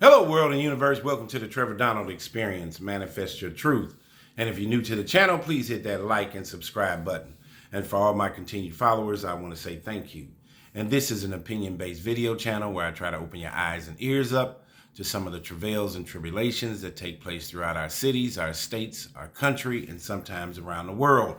Hello, world and universe. Welcome to the Trevor Donald Experience. Manifest your truth. And if you're new to the channel, please hit that like and subscribe button. And for all my continued followers, I want to say thank you. And this is an opinion-based video channel where I try to open your eyes and ears up to some of the travails and tribulations that take place throughout our cities, our states, our country, and sometimes around the world.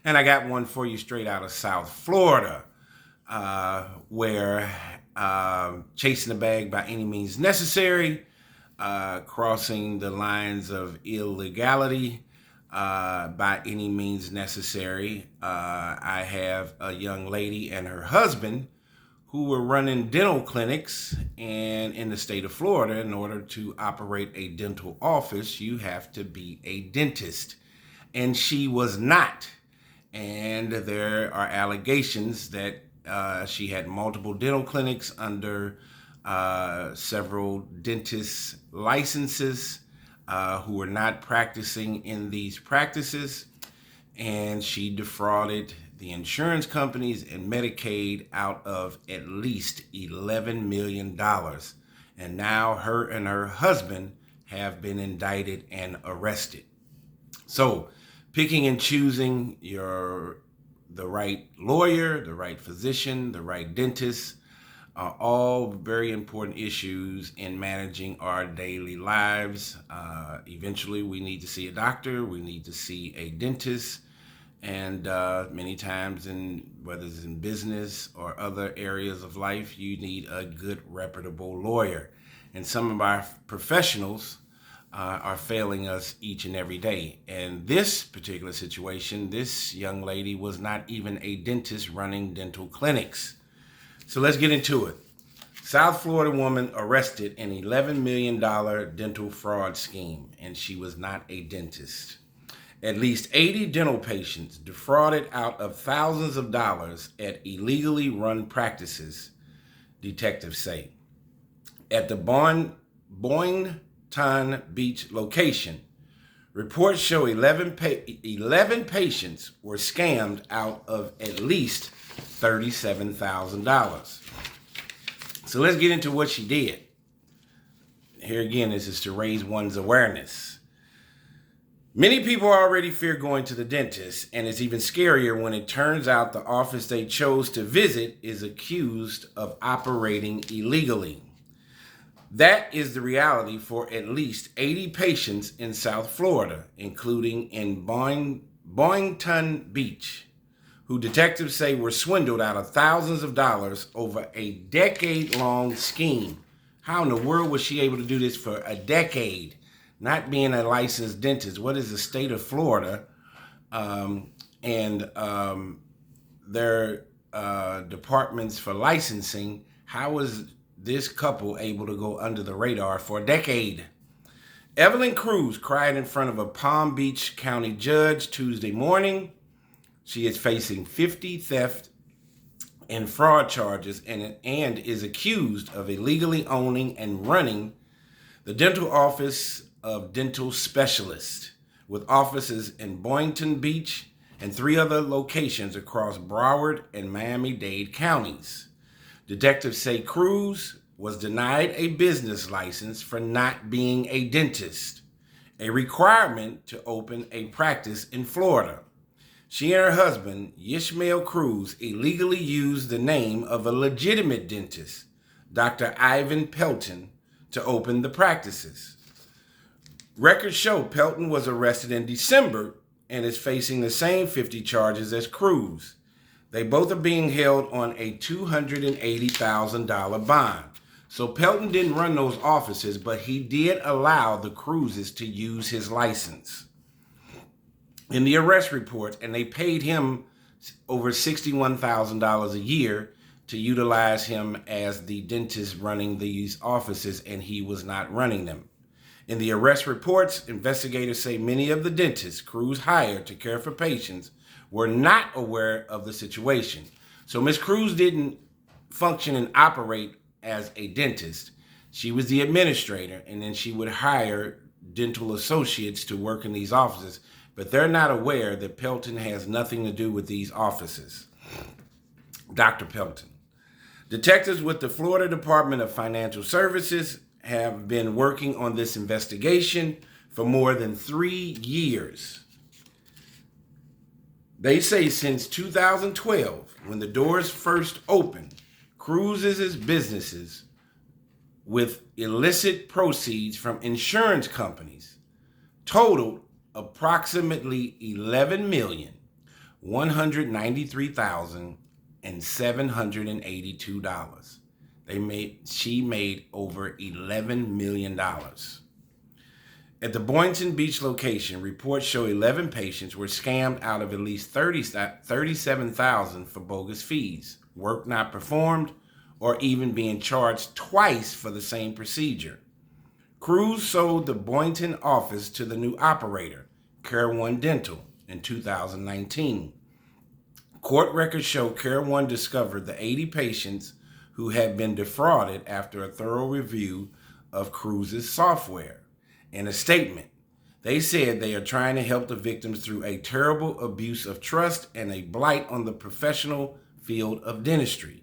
And I got one for you straight out of South Florida, where chasing the bag by any means necessary, crossing the lines of illegality by any means necessary. I have a young lady and her husband who were running dental clinics, and in the state of Florida, in order to operate a dental office, you have to be a dentist, and she was not. And there are allegations that she had multiple dental clinics under several dentist licenses who were not practicing in these practices. And she defrauded the insurance companies and Medicaid out of at least $11 million. And now her and her husband have been indicted and arrested. So picking and choosing the right lawyer, the right physician, the right dentist are all very important issues in managing our daily lives. Eventually, we need to see a doctor, we need to see a dentist, and many times, whether it's in business or other areas of life, you need a good, reputable lawyer. And some of our professionals are failing us each and every day. And this particular situation, this young lady was not even a dentist running dental clinics. So let's get into it. South Florida woman arrested in $11 million dental fraud scheme, and she was not a dentist. At least 80 dental patients defrauded out of thousands of dollars at illegally run practices, detectives say. At the Boynton Beach location, reports show 11 patients were scammed out of at least $37,000. So let's get into what she did. Here again, this is to raise one's awareness. Many people already fear going to the dentist, and it's even scarier when it turns out the office they chose to visit is accused of operating illegally. That is the reality for at least 80 patients in South Florida, including in Boynton Beach, who detectives say were swindled out of thousands of dollars over a decade-long scheme. How in the world was she able to do this for a decade, not being a licensed dentist? What is the state of Florida and their departments for licensing? How was this couple able to go under the radar for a decade? Evelyn Cruz cried in front of a Palm Beach County judge Tuesday morning. She is facing 50 theft and fraud charges and is accused of illegally owning and running the dental office of dental specialist, with offices in Boynton Beach and 3 other locations across Broward and Miami-Dade counties. Detectives say Cruz was denied a business license for not being a dentist, a requirement to open a practice in Florida. She and her husband, Ishmael Cruz, illegally used the name of a legitimate dentist, Dr. Ivan Pelton, to open the practices. Records show Pelton was arrested in December and is facing the same 50 charges as Cruz. They both are being held on a $280,000 bond. So Pelton didn't run those offices, but he did allow the Cruzes to use his license. In the arrest report, and they paid him over $61,000 a year to utilize him as the dentist running these offices, and he was not running them. In the arrest reports, investigators say many of the dentists Cruz hired to care for patients were not aware of the situation. So Ms. Cruz didn't function and operate as a dentist. She was the administrator, and then she would hire dental associates to work in these offices. But they're not aware that Pelton has nothing to do with these offices. Dr. Pelton. Detectives with the Florida Department of Financial Services have been working on this investigation for more than 3 years. They say since 2012, when the doors first opened, Cruz's businesses with illicit proceeds from insurance companies totaled approximately $11,193,782. She made over $11 million. At the Boynton Beach location, reports show 11 patients were scammed out of at least $37,000 for bogus fees, work not performed, or even being charged twice for the same procedure. Cruz sold the Boynton office to the new operator, Care One Dental, in 2019. Court records show Care One discovered the 80 patients who had been defrauded after a thorough review of Cruz's software. In a statement, they said they are trying to help the victims through a terrible abuse of trust and a blight on the professional field of dentistry.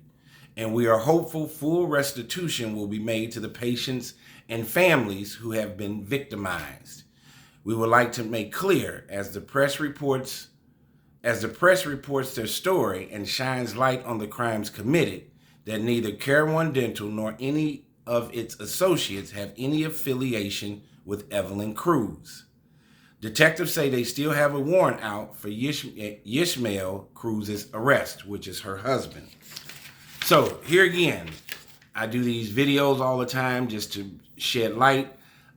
And we are hopeful full restitution will be made to the patients and families who have been victimized. We would like to make clear, as the press reports their story and shines light on the crimes committed, that neither Care One Dental nor any of its associates have any affiliation with Evelyn Cruz. Detectives say they still have a warrant out for Yishmael Cruz's arrest, which is her husband. So here again, I do these videos all the time just to shed light,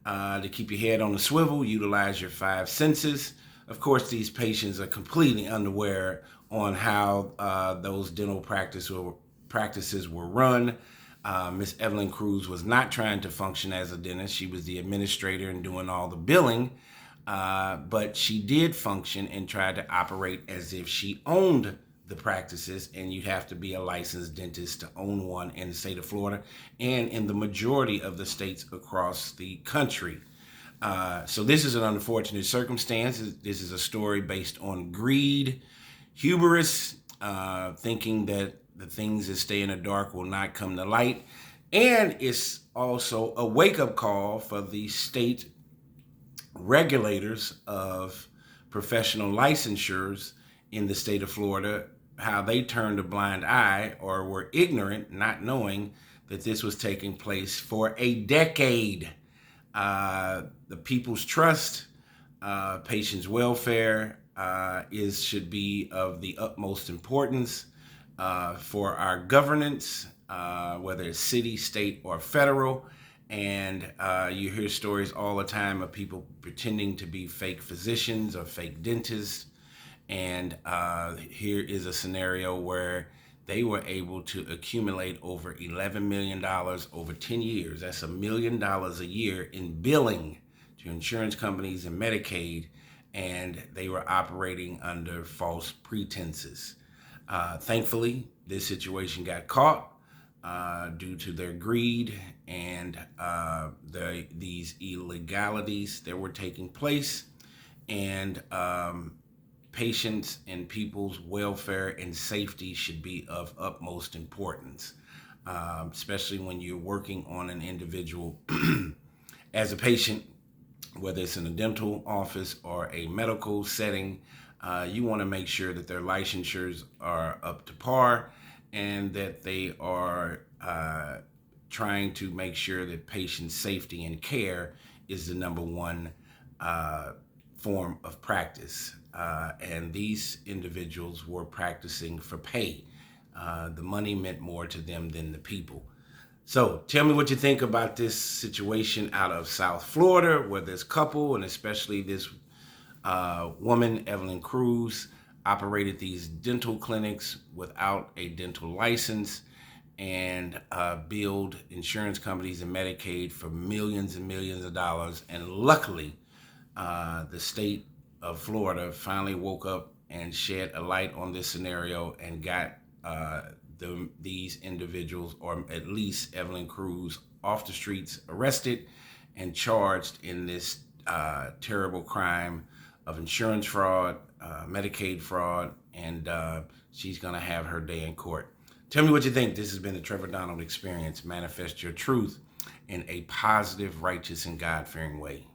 to keep your head on the swivel, utilize your 5 senses. Of course, these patients are completely unaware on how those dental practices were run. Miss Evelyn Cruz was not trying to function as a dentist. She was the administrator and doing all the billing, but she did function and tried to operate as if she owned the practices, and you have to be a licensed dentist to own one in the state of Florida and in the majority of the states across the country. So this is an unfortunate circumstance. This is a story based on greed, hubris, thinking that the things that stay in the dark will not come to light. And it's also a wake-up call for the state regulators of professional licensures in the state of Florida, how they turned a blind eye or were ignorant, not knowing that this was taking place for a decade. The people's trust, patients' welfare should be of the utmost importance for our governance, whether it's city, state, or federal. And you hear stories all the time of people pretending to be fake physicians or fake dentists. And here is a scenario where they were able to accumulate over $11 million over 10 years. That's $1 million a year in billing to insurance companies and Medicaid, and they were operating under false pretenses. Thankfully, this situation got caught due to their greed and these illegalities that were taking place, and patients and people's welfare and safety should be of utmost importance, especially when you're working on an individual as a patient, whether it's in a dental office or a medical setting. You want to make sure that their licensures are up to par and that they are trying to make sure that patient safety and care is the number one form of practice. And these individuals were practicing for pay. The money meant more to them than the people. So tell me what you think about this situation out of South Florida, where this couple, and especially this woman, Evelyn Cruz, operated these dental clinics without a dental license and billed insurance companies and Medicaid for millions and millions of dollars. And luckily, the state of Florida finally woke up and shed a light on this scenario and got these individuals, or at least Evelyn Cruz, off the streets, arrested and charged in this terrible crime of insurance fraud, Medicaid fraud, and she's gonna have her day in court. Tell me what you think. This has been the Trevor Donald Experience. Manifest your truth. in a positive, righteous, and God-fearing way.